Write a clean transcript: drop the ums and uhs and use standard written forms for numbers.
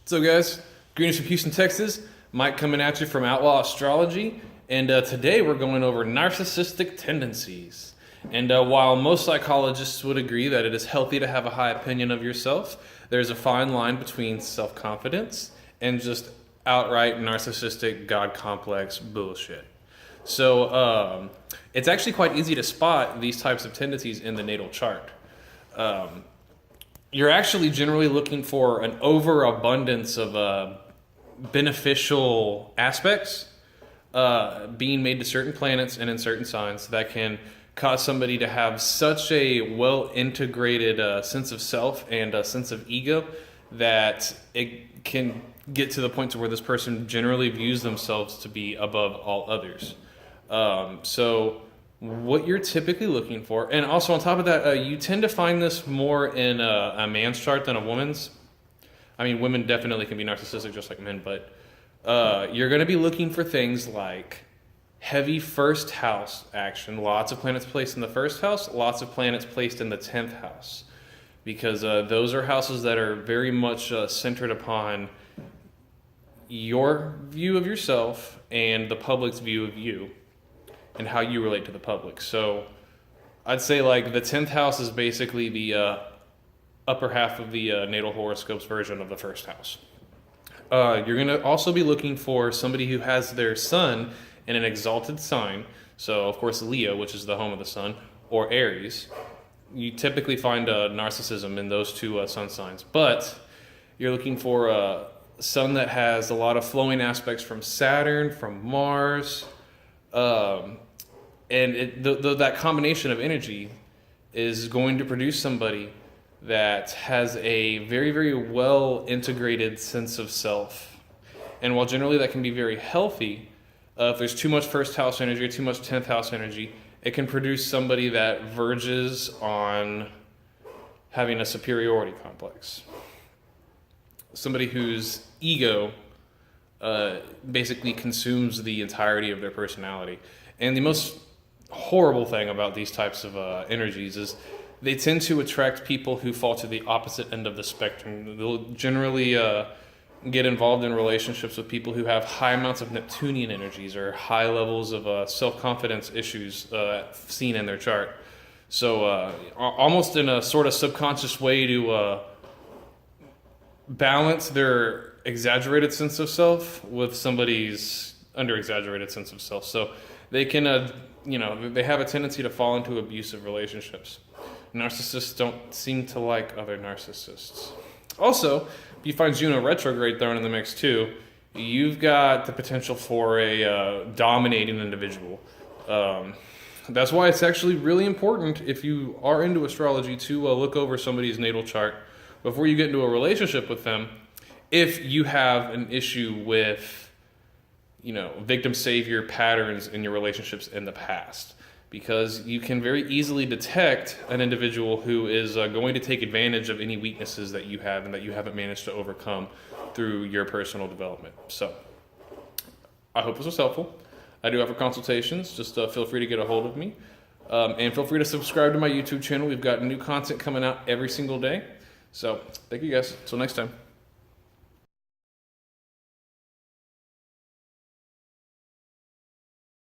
So guys, greetings from Houston, Texas. Mike coming at you from Outlaw Astrology. And today we're going over narcissistic tendencies. And while most psychologists would agree that it is healthy to have a high opinion of yourself, there's a fine line between self-confidence and just outright narcissistic God complex bullshit. So it's actually quite easy to spot these types of tendencies in the natal chart. You're actually generally looking for an overabundance of beneficial aspects being made to certain planets and in certain signs that can cause somebody to have such a well-integrated sense of self and a sense of ego that it can get to the point to where this person generally views themselves to be above all others. So what you're typically looking for, and also on top of that, you tend to find this more in a man's chart than a woman's. I mean, women definitely can be narcissistic just like men, but you're going to be looking for things like heavy first house action, lots of planets placed in the first house, lots of planets placed in the 10th house, because those are houses that are very much centered upon your view of yourself and the public's view of you and how you relate to the public. So I'd say like the 10th house is basically the upper half of the natal horoscope's version of the first house. You're going to also be looking for somebody who has their sun in an exalted sign. So of course Leo, which is the home of the sun, or Aries. You typically find narcissism in those two sun signs. But you're looking for a sun that has a lot of flowing aspects from Saturn, from Mars, and that combination of energy is going to produce somebody that has a very, very well integrated sense of self. And while generally that can be very healthy, if there's too much first house energy or too much 10th house energy, it can produce somebody that verges on having a superiority complex. Somebody whose ego basically consumes the entirety of their personality. And the most horrible thing about these types of energies is they tend to attract people who fall to the opposite end of the spectrum. They'll generally get involved in relationships with people who have high amounts of Neptunian energies or high levels of self-confidence issues seen in their chart. So almost in a sort of subconscious way to balance their exaggerated sense of self with somebody's under-exaggerated sense of self. So they can, they have a tendency to fall into abusive relationships. Narcissists don't seem to like other narcissists. Also, if you find Juno retrograde thrown in the mix too, you've got the potential for a dominating individual. That's why it's actually really important, if you are into astrology, to look over somebody's natal chart before you get into a relationship with them, if you have an issue with, victim-savior patterns in your relationships in the past. Because you can very easily detect an individual who is going to take advantage of any weaknesses that you have and that you haven't managed to overcome through your personal development. So, I hope this was helpful. I do offer consultations. Just feel free to get a hold of me. And feel free to subscribe to my YouTube channel. We've got new content coming out every single day. So, thank you guys. Until next time.